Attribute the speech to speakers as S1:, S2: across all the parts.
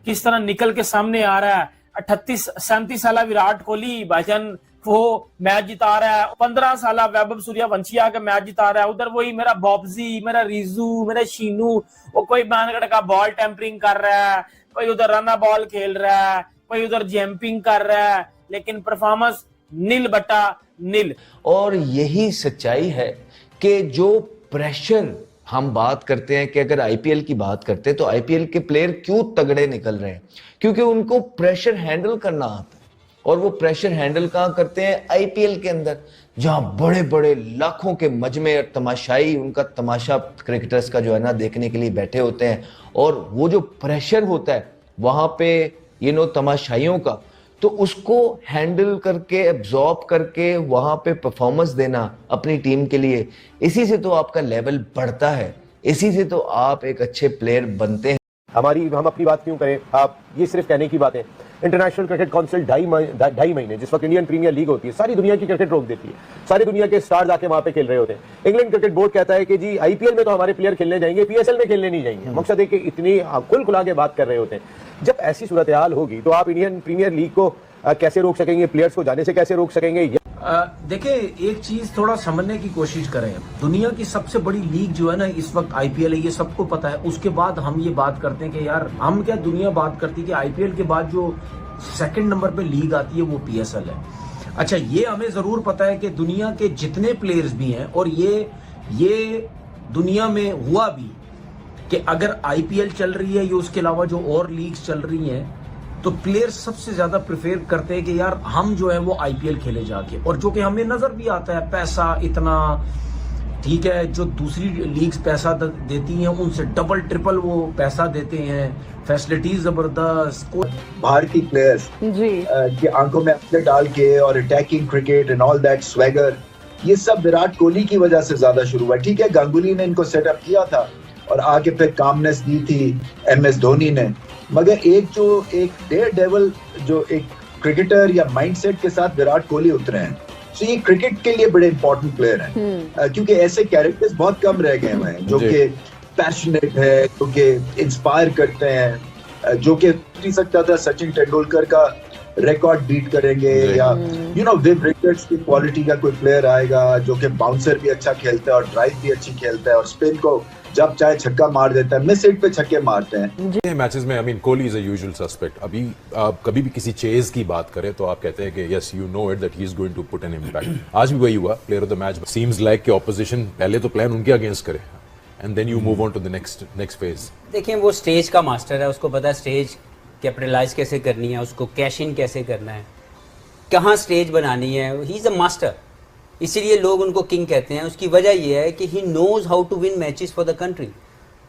S1: किस तरह निकल के सामने आ रहा है। 38-37 साल विराट कोहली भाईजान वो मैच जिता रहा है, 15 साल वैभव सूर्यवंशी आके मैच जिता रहा है। उधर वही मेरा बॉब्जी, मेरा रिजू, मेरा शीनू, वो कोई बानगढ़ का बॉल टेम्परिंग कर रहा है, कोई उधर रना बॉल खेल रहा है, कोई उधर जंपिंग कर रहा है, लेकिन परफॉर्मेंस नील बटा नील।
S2: और यही सच्चाई है कि जो प्रेशर हम बात करते हैं कि अगर आईपीएल की बात करते हैं तो आईपीएल के प्लेयर क्यों तगड़े निकल रहे हैं, क्योंकि उनको प्रेशर हैंडल करना आता है। और वो प्रेशर हैंडल कहां करते हैं? आईपीएल के अंदर, जहां बड़े बड़े लाखों के मजमे और तमाशाई उनका तमाशा क्रिकेटर्स का जो है ना देखने के लिए बैठे होते हैं। और वो जो प्रेशर होता है वहां पे तमाशाइयों का, तो उसको हैंडल करके एब्जॉर्ब करके वहां पे परफॉर्मेंस देना अपनी टीम के लिए, इसी से तो आपका लेवल बढ़ता है, इसी से तो आप एक अच्छे प्लेयर बनते हैं।
S3: हम अपनी बात क्यों करें, आप ये सिर्फ कहने की बात है। इंटरनेशनल क्रिकेट काउंसिल ढाई महीने जिस वक्त इंडियन प्रीमियर लीग होती है सारी दुनिया की क्रिकेट रोक देती है, सारी दुनिया के स्टार्स आके वहां पे खेल रहे होते हैं। इंग्लैंड क्रिकेट बोर्ड कहता है कि जी आईपीएल में तो हमारे प्लेयर खेलने जाएंगे, पीएसएल में खेलने नहीं जाएंगे। मकसद है कि इतनी खुल खुला के बात कर रहे होते हैं। जब ऐसी सूरत हाल होगी तो आप इंडियन प्रीमियर लीग को कैसे रोक सकेंगे, प्लेयर्स को जाने से कैसे रोक सकेंगे?
S4: देखिए, एक चीज थोड़ा समझने की कोशिश करें। दुनिया की सबसे बड़ी लीग जो है ना इस वक्त आईपीएल है, ये सबको पता है। उसके बाद हम ये बात करते हैं कि यार हम क्या, दुनिया बात करती है कि आईपीएल के बाद जो सेकंड नंबर पे लीग आती है वो पीएसएल है। अच्छा, ये हमें जरूर पता है कि दुनिया के जितने प्लेयर्स भी हैं, और ये दुनिया में हुआ भी कि अगर आईपीएल चल रही है या उसके अलावा जो और लीग्स चल रही हैं, तो प्लेयर्स सबसे ज्यादा प्रेफर करते हैं कि यार हम जो है वो आईपीएल खेले जाके। और जो कि हमें नजर भी आता है, पैसा इतना, ठीक है, जो दूसरी लीग्स पैसा देती हैं उनसे डबल ट्रिपल वो पैसा देते हैं, फैसिलिटीज जबरदस्त।
S5: भारतीय प्लेयर्स की आंखों में आंखें डाल के और attacking cricket and all that swagger, ये सब विराट कोहली की वजह से ज्यादा शुरू हुआ। ठीक है, गांगुली ने इनको सेटअप किया था और आगे फिर कामनेस दी थी एमएस धोनी ने, मगर एक डेयर डेविल जो एक क्रिकेटर या माइंडसेट के साथ विराट कोहली उतरे हैं। तो ये क्रिकेट के लिए बड़े इंपॉर्टेंट प्लेयर हैं, क्योंकि ऐसे कैरेक्टर्स बहुत कम रह गए हुए हैं जो कि पैशनेट है, जो कि इंस्पायर करते हैं, जो कि सकता था सचिन तेंदुलकर का रिकॉर्ड बीट करेंगे, या विव रिचर्ड्स की क्वालिटी का कोई प्लेयर आएगा जो कि बाउंसर भी अच्छा खेलता है और ड्राइव भी अच्छी खेलता है और स्पिन को जब चाहे छक्का मार देता है, मिस हिट पे छक्के मारते हैं।
S6: मैचेस में I mean Kohli is a usual suspect. अभी आप कभी भी किसी चेज की बात करें तो आप कहते हैं कि yes you know it that he is going to put an impact. आज भी वही हुआ, player of the match seems like कि ऑपोजिशन पहले तो प्लान उनके अगेंस्ट करे and then you move on to the next phase.
S7: देखिए, वो स्टेज का मास्टर है, उसको पता है स्टेज कैपिटलाइज कैसे करनी है, उसको कैश इन कैसे करना है, कहाँ स्टेज बनानी है। ही इज अ मास्टर, इसीलिए लोग उनको किंग कहते हैं। उसकी वजह यह है कि he knows how to win matches for the country.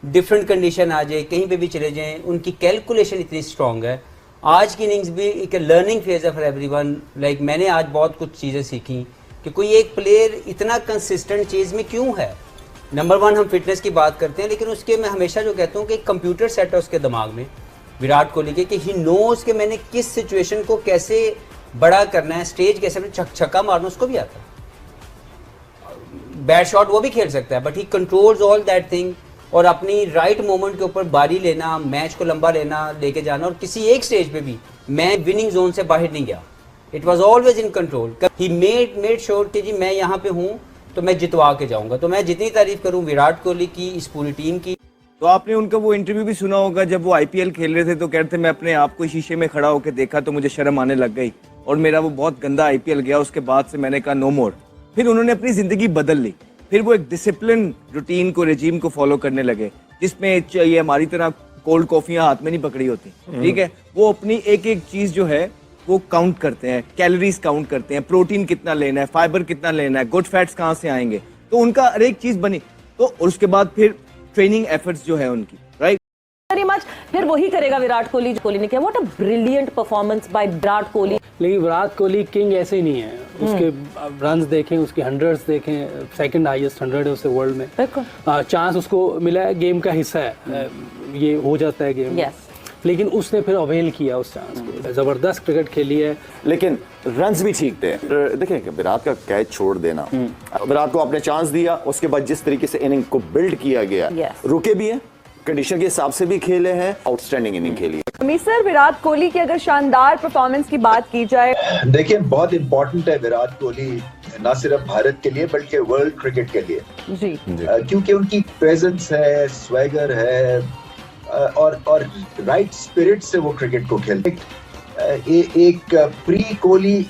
S7: Different condition आ जाए, कहीं पे भी चले जाएं, उनकी कैलकुलेशन इतनी स्ट्रांग है। आज की इनिंग्स भी एक लर्निंग फेज है फॉर एवरीवन। लाइक मैंने आज बहुत कुछ चीज़ें सीखी कि कोई एक प्लेयर इतना कंसिस्टेंट चीज़ में क्यों है। नंबर वन, हम फिटनेस की बात करते हैं, लेकिन उसके मैं हमेशा जो कहता हूँ कि एक कंप्यूटर सेट है उसके दिमाग में, विराट कोहली के, कि ही नोज कि मैंने किस सिचुएशन को कैसे बड़ा करना है, स्टेज कैसे छक्का मारना उसको भी आता है। बैट शॉट वो भी खेल सकता है, but he controls all that thing. और अपनी राइट मोमेंट के ऊपर बारी लेना, मैच को लंबा लेना, लेके जाना। और किसी एक स्टेज पे भी मैं विनिंग जोन से बाहर नहीं गया, it was always in control. He made sure कि जी मैं यहाँ पे हूँ तो मैं जितवा के जाऊंगा। तो मैं जितनी तारीफ करूँ विराट कोहली की, इस पूरी टीम की।
S8: तो आपने उनका वो इंटरव्यू भी सुना होगा जब वो आईपीएल खेल रहे थे, तो कह रहे थे मैं अपने आप को शीशे में खड़ा होकर देखा तो मुझे शर्म आने लग गई और मेरा वो बहुत गंदा आईपीएल गया। उसके बाद से मैंने कहा नो मोर। फिर उन्होंने अपनी जिंदगी बदल ली, फिर वो एक डिसिप्लिन रूटीन को, रेजिम को फॉलो करने लगे, जिसमें ये हमारी तरह कोल्ड कॉफियां हाथ में नहीं पकड़ी होती। ठीक है, वो अपनी एक एक चीज जो है वो काउंट करते हैं, कैलोरीज काउंट करते हैं, प्रोटीन कितना लेना है, फाइबर कितना लेना है, गुड फैट्स कहाँ से आएंगे, तो उनका हर एक चीज बनी। तो उसके बाद फिर ट्रेनिंग एफर्ट्स जो है उनकी, राइट,
S9: वेरी मच। फिर वही करेगा विराट कोहली। कोहली ने किया, what a brilliant performance by Virat Kohli.
S1: लेकिन विराट कोहली किंग ऐसे ही नहीं है। उसके रन्स देखें, उसके हंड्रेड्स देखें, सेकंड हाईएस्ट 100 है उससे वर्ल्ड में। चांस उसको मिला है, गेम का हिस्सा है, ये हो जाता है गेम। लेकिन उसने फिर अवेल किया उस चांस को, जबरदस्त क्रिकेट खेली है।
S10: लेकिन रन्स भी ठीक थे। देखिए विराट का कैच छोड़ देना, विराट को आपने चांस दिया, उसके बाद जिस तरीके से इनिंग को बिल्ड किया गया, रुके भी हैं, कंडीशन के हिसाब से भी खेले हैं, आउटस्टैंडिंग इनिंग खेली है।
S11: अमीर सर, विराट कोहली की अगर शानदार परफॉर्मेंस की बात की जाए,
S5: देखिए बहुत इंपॉर्टेंट है विराट कोहली, ना सिर्फ भारत के लिए बल्कि वर्ल्ड क्रिकेट के लिए
S11: जी,
S5: क्योंकि उनकी प्रेजेंस है, स्वैगर है और राइट स्पिरिट से वो क्रिकेट को खेलते। एक प्री कोहली